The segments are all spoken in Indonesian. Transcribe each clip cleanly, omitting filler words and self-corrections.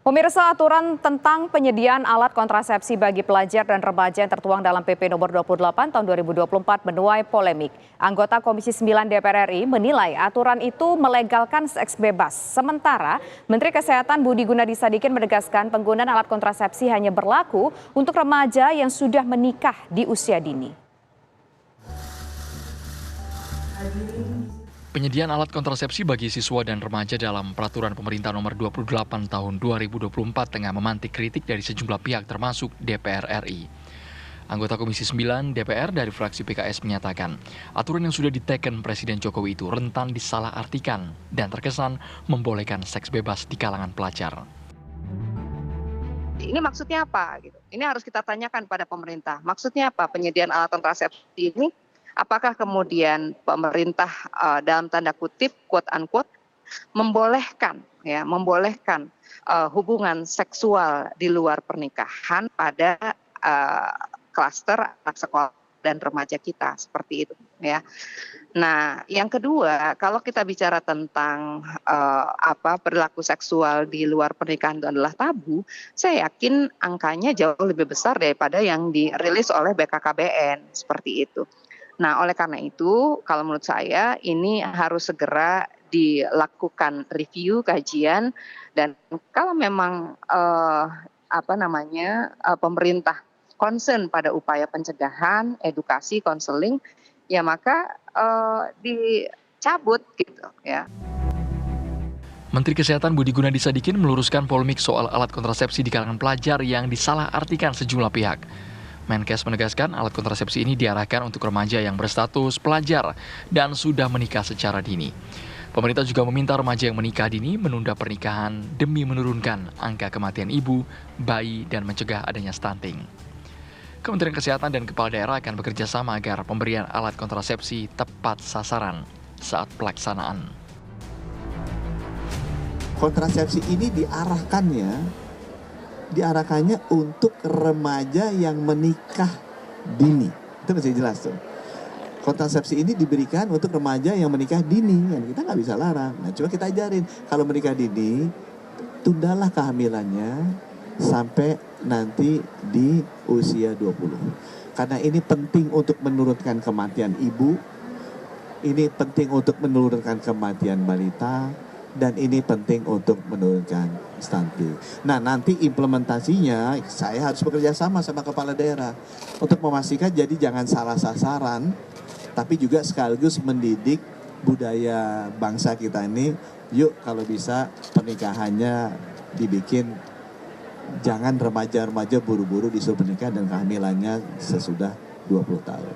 Pemirsa, aturan tentang penyediaan alat kontrasepsi bagi pelajar dan remaja yang tertuang dalam PP nomor 28 tahun 2024 menuai polemik. Anggota Komisi 9 DPR RI menilai aturan itu melegalkan seks bebas. Sementara Menteri Kesehatan Budi Gunadi Sadikin menegaskan penggunaan alat kontrasepsi hanya berlaku untuk remaja yang sudah menikah di usia dini. Penyediaan alat kontrasepsi bagi siswa dan remaja dalam Peraturan Pemerintah Nomor 28 Tahun 2024 tengah memantik kritik dari sejumlah pihak termasuk DPR RI. Anggota Komisi 9 DPR dari fraksi PKS menyatakan, aturan yang sudah diteken Presiden Jokowi itu rentan disalahartikan dan terkesan membolehkan seks bebas di kalangan pelajar. Ini maksudnya apa? Ini harus kita tanyakan pada pemerintah. Maksudnya apa penyediaan alat kontrasepsi ini? Apakah kemudian pemerintah dalam tanda kutip quote unquote membolehkan hubungan seksual di luar pernikahan pada klaster anak sekolah dan remaja kita seperti itu ya. Nah, yang kedua, kalau kita bicara tentang perilaku seksual di luar pernikahan itu adalah tabu, saya yakin angkanya jauh lebih besar daripada yang dirilis oleh BKKBN seperti itu. Nah, oleh karena itu, kalau menurut saya ini harus segera dilakukan review, kajian, dan kalau memang pemerintah concern pada upaya pencegahan, edukasi, konseling, ya maka dicabut gitu ya. Menteri Kesehatan Budi Gunadi Sadikin meluruskan polemik soal alat kontrasepsi di kalangan pelajar yang disalahartikan sejumlah pihak. Menkes menegaskan alat kontrasepsi ini diarahkan untuk remaja yang berstatus pelajar dan sudah menikah secara dini. Pemerintah juga meminta remaja yang menikah dini menunda pernikahan demi menurunkan angka kematian ibu, bayi, dan mencegah adanya stunting. Kementerian Kesehatan dan Kepala Daerah akan bekerja sama agar pemberian alat kontrasepsi tepat sasaran saat pelaksanaan. Kontrasepsi ini diarahkannya untuk remaja yang menikah dini. Itu mesti jelas tuh. Kontrasepsi ini diberikan untuk remaja yang menikah dini. Kita nggak bisa larang. Nah, coba kita ajarin. Kalau menikah dini, tundalah kehamilannya sampai nanti di usia 20. Karena ini penting untuk menurunkan kematian ibu. Ini penting untuk menurunkan kematian balita. Dan ini penting untuk menurunkan stunting. Nah, nanti implementasinya saya harus bekerja sama kepala daerah untuk memastikan jadi jangan salah sasaran, tapi juga sekaligus mendidik budaya bangsa kita ini. Yuk kalau bisa pernikahannya dibikin jangan remaja-remaja buru-buru disuruh menikah dan kehamilannya sesudah 20 tahun.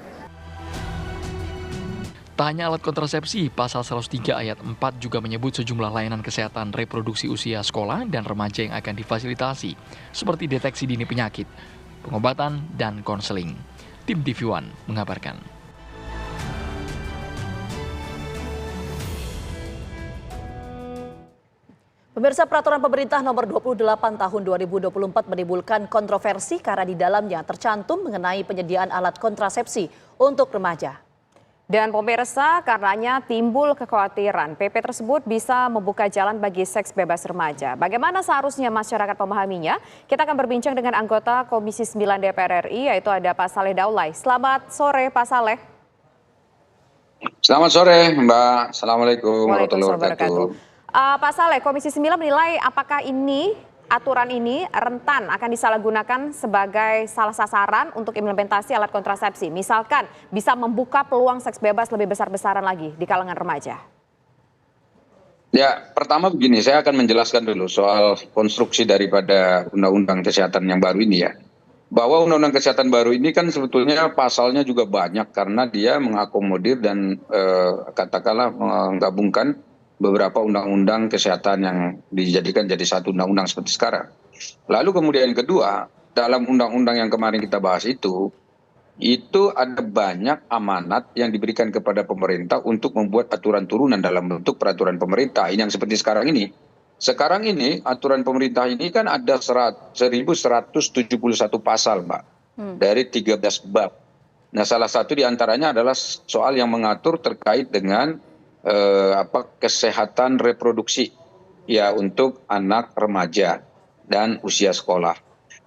Tak hanya alat kontrasepsi, pasal 103 ayat 4 juga menyebut sejumlah layanan kesehatan reproduksi usia sekolah dan remaja yang akan difasilitasi, seperti deteksi dini penyakit, pengobatan, dan konseling. Tim TV One mengabarkan. Pemirsa, Peraturan Pemerintah Nomor 28 Tahun 2024 menimbulkan kontroversi karena di dalamnya tercantum mengenai penyediaan alat kontrasepsi untuk remaja. Dan pemirsa, karenanya timbul kekhawatiran PP tersebut bisa membuka jalan bagi seks bebas remaja. Bagaimana seharusnya masyarakat memahaminya? Kita akan berbincang dengan anggota Komisi 9 DPR RI, yaitu ada Pak Saleh Daulay. Selamat sore, Pak Saleh. Selamat sore, Mbak. Assalamualaikum warahmatullahi wabarakatuh. Pak Saleh, Komisi 9 menilai apakah aturan ini rentan akan disalahgunakan sebagai salah sasaran untuk implementasi alat kontrasepsi. Misalkan bisa membuka peluang seks bebas lebih besar-besaran lagi di kalangan remaja. Ya, pertama begini, saya akan menjelaskan dulu soal konstruksi daripada Undang-Undang Kesehatan yang baru ini ya. Bahwa Undang-Undang Kesehatan baru ini kan sebetulnya pasalnya juga banyak karena dia mengakomodir dan katakanlah menggabungkan beberapa undang-undang kesehatan yang dijadikan jadi satu undang-undang seperti sekarang. Lalu kemudian yang kedua, dalam undang-undang yang kemarin kita bahas itu ada banyak amanat yang diberikan kepada pemerintah untuk membuat aturan turunan dalam bentuk peraturan pemerintah. Ini yang seperti sekarang ini. Sekarang ini aturan pemerintah ini kan ada 1171 pasal, Mbak, dari 13 bab. Nah, salah satu diantaranya adalah soal yang mengatur terkait dengan kesehatan reproduksi ya untuk anak remaja. dan usia sekolah.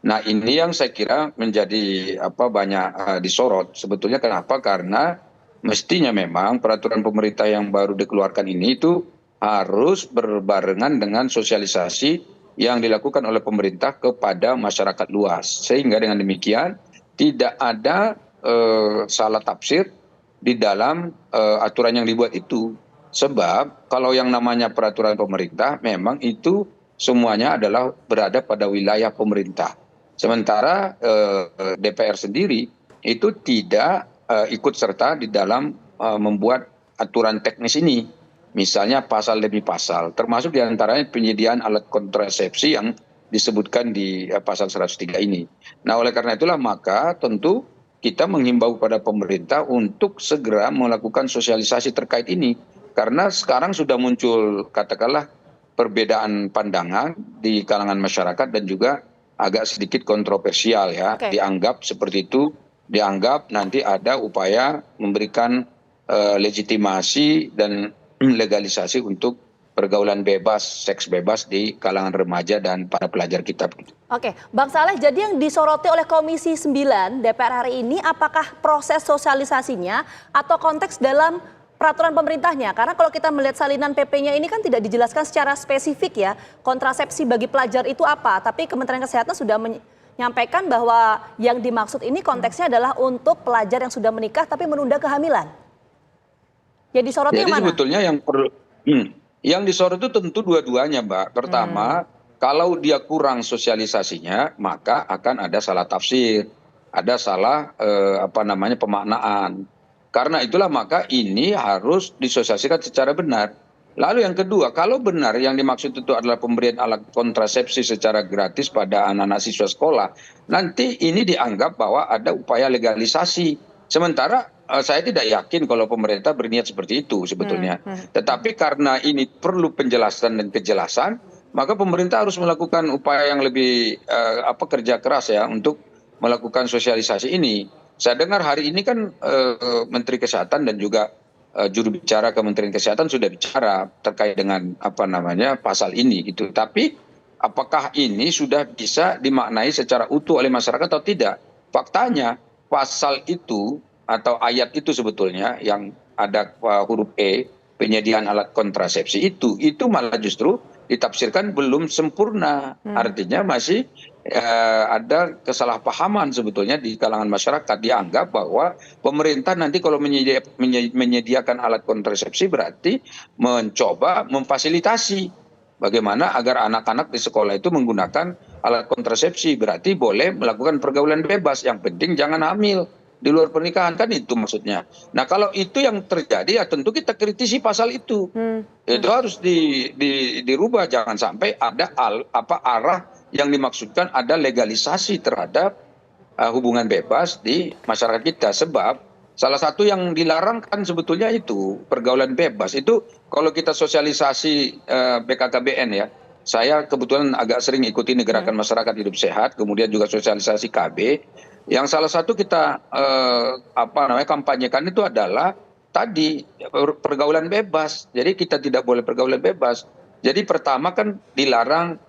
Nah, ini yang saya kira menjadi banyak disorot. Sebetulnya kenapa? Karena mestinya memang peraturan pemerintah yang baru dikeluarkan ini itu harus berbarengan dengan sosialisasi yang dilakukan oleh pemerintah kepada masyarakat luas. Sehingga dengan demikian tidak ada salah tafsir di dalam aturan yang dibuat itu. Sebab kalau yang namanya peraturan pemerintah memang itu semuanya adalah berada pada wilayah pemerintah. Sementara DPR sendiri itu tidak ikut serta di dalam membuat aturan teknis ini. Misalnya pasal demi pasal, termasuk diantaranya penyediaan alat kontrasepsi yang disebutkan di pasal 103 ini. Nah, oleh karena itulah maka tentu kita menghimbau pada pemerintah untuk segera melakukan sosialisasi terkait ini. Karena sekarang sudah muncul katakanlah perbedaan pandangan di kalangan masyarakat dan juga agak sedikit kontroversial ya. Oke. Dianggap seperti itu, dianggap nanti ada upaya memberikan legitimasi dan legalisasi untuk pergaulan bebas, seks bebas di kalangan remaja dan para pelajar kita. Oke, Bang Saleh, jadi yang disoroti oleh Komisi 9 DPR hari ini apakah proses sosialisasinya atau konteks dalam peraturan pemerintahnya? Karena kalau kita melihat salinan PP-nya ini kan tidak dijelaskan secara spesifik ya, kontrasepsi bagi pelajar itu apa. Tapi Kementerian Kesehatan sudah menyampaikan bahwa yang dimaksud ini konteksnya adalah untuk pelajar yang sudah menikah tapi menunda kehamilan. Yang disoroti yang Jadi mana? sebetulnya yang perlu yang disorot itu tentu dua-duanya, Mbak. Pertama, kalau dia kurang sosialisasinya, maka akan ada salah tafsir, ada salah pemaknaan. Karena itulah maka ini harus disosialisasikan secara benar. Lalu yang kedua, kalau benar yang dimaksud itu adalah pemberian alat kontrasepsi secara gratis pada anak-anak siswa sekolah, nanti ini dianggap bahwa ada upaya legalisasi. Sementara saya tidak yakin kalau pemerintah berniat seperti itu sebetulnya. Tetapi karena ini perlu penjelasan dan kejelasan, maka pemerintah harus melakukan upaya yang lebih kerja keras ya untuk melakukan sosialisasi ini. Saya dengar hari ini kan Menteri Kesehatan dan juga juru bicara Kementerian Kesehatan sudah bicara terkait dengan pasal ini gitu. Tapi apakah ini sudah bisa dimaknai secara utuh oleh masyarakat atau tidak? Faktanya pasal itu atau ayat itu sebetulnya yang ada huruf E, penyediaan alat kontrasepsi itu malah justru ditafsirkan belum sempurna. Artinya masih ada kesalahpahaman sebetulnya di kalangan masyarakat. Dianggap bahwa pemerintah nanti kalau menyediakan alat kontrasepsi berarti mencoba memfasilitasi bagaimana agar anak-anak di sekolah itu menggunakan alat kontrasepsi. Berarti boleh melakukan pergaulan bebas, yang penting jangan hamil di luar pernikahan, kan itu maksudnya. Nah, kalau itu yang terjadi ya tentu kita kritisi pasal itu. Itu harus dirubah, jangan sampai ada arah yang dimaksudkan ada legalisasi terhadap hubungan bebas di masyarakat kita. Sebab salah satu yang dilarang kan sebetulnya itu pergaulan bebas. Itu kalau kita sosialisasi BKKBN ya. Saya kebetulan agak sering ikuti gerakan masyarakat hidup sehat, kemudian juga sosialisasi KB. Yang salah satu kita kampanyekan itu adalah tadi pergaulan bebas. Jadi kita tidak boleh pergaulan bebas. Jadi pertama kan dilarang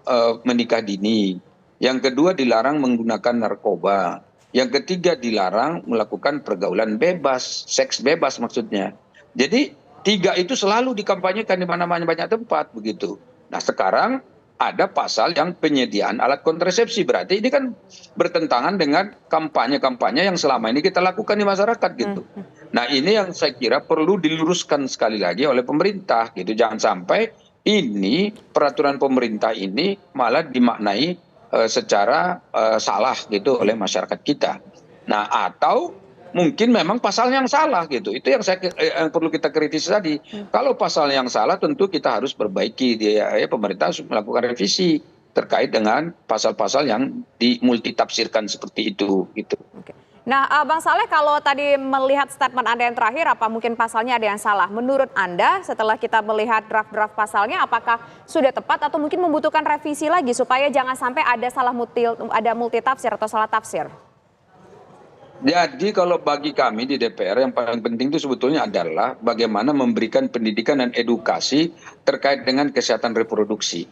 menikah dini. Yang kedua dilarang menggunakan narkoba. Yang ketiga dilarang melakukan pergaulan bebas, seks bebas maksudnya. Jadi tiga itu selalu dikampanyekan di mana-mana banyak tempat begitu. Nah, sekarang ada pasal yang penyediaan alat kontrasepsi. Berarti ini kan bertentangan dengan kampanye-kampanye yang selama ini kita lakukan di masyarakat gitu. Nah, ini yang saya kira perlu diluruskan sekali lagi oleh pemerintah gitu. Jangan sampai ini peraturan pemerintah ini malah dimaknai secara salah gitu oleh masyarakat kita. Nah, atau mungkin memang pasal yang salah gitu. Itu yang perlu kita kritisi tadi. Kalau pasal yang salah tentu kita harus perbaiki. Pemerintah harus melakukan revisi terkait dengan pasal-pasal yang dimultitafsirkan seperti itu gitu. Oke. Nah, Bang Saleh, kalau tadi melihat statement Anda yang terakhir, apa mungkin pasalnya ada yang salah? Menurut Anda, setelah kita melihat draft-draft pasalnya, apakah sudah tepat atau mungkin membutuhkan revisi lagi supaya jangan sampai ada multitafsir atau salah tafsir? Jadi kalau bagi kami di DPR yang paling penting itu sebetulnya adalah bagaimana memberikan pendidikan dan edukasi terkait dengan kesehatan reproduksi.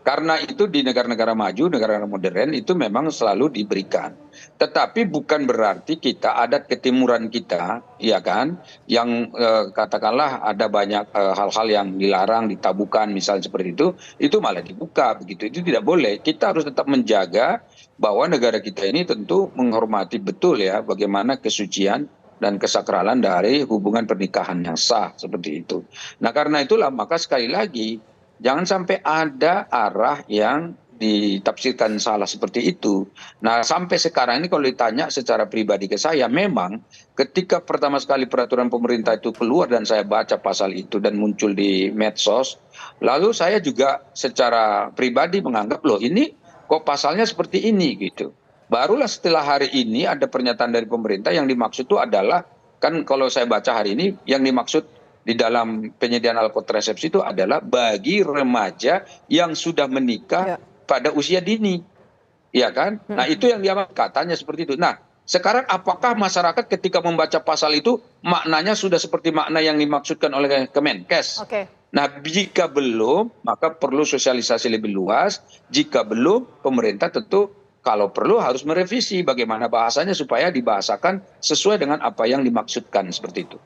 Karena itu di negara-negara maju, negara-negara modern itu memang selalu diberikan. Tetapi bukan berarti kita ada ketimuran kita, ya kan, yang katakanlah ada banyak hal-hal yang dilarang, ditabukan misalnya seperti itu malah dibuka begitu. Itu tidak boleh. Kita harus tetap menjaga bahwa negara kita ini tentu menghormati betul ya bagaimana kesucian dan kesakralan dari hubungan pernikahan yang sah seperti itu. Nah karena itulah maka sekali lagi jangan sampai ada arah yang ditafsirkan salah seperti itu. Nah sampai sekarang ini kalau ditanya secara pribadi ke saya, memang ketika pertama sekali peraturan pemerintah itu keluar dan saya baca pasal itu dan muncul di medsos, lalu saya juga secara pribadi menganggap loh ini kok pasalnya seperti ini gitu. Barulah setelah hari ini ada pernyataan dari pemerintah yang dimaksud itu adalah, kan kalau saya baca hari ini yang dimaksud di dalam penyediaan alat kontrasepsi itu adalah bagi remaja yang sudah menikah pada usia dini. Ya kan? Nah itu yang dia katanya seperti itu. Nah sekarang apakah masyarakat ketika membaca pasal itu maknanya sudah seperti makna yang dimaksudkan oleh Kemenkes? Nah jika belum maka perlu sosialisasi lebih luas. Jika belum pemerintah tentu kalau perlu harus merevisi bagaimana bahasanya supaya dibahasakan sesuai dengan apa yang dimaksudkan seperti itu.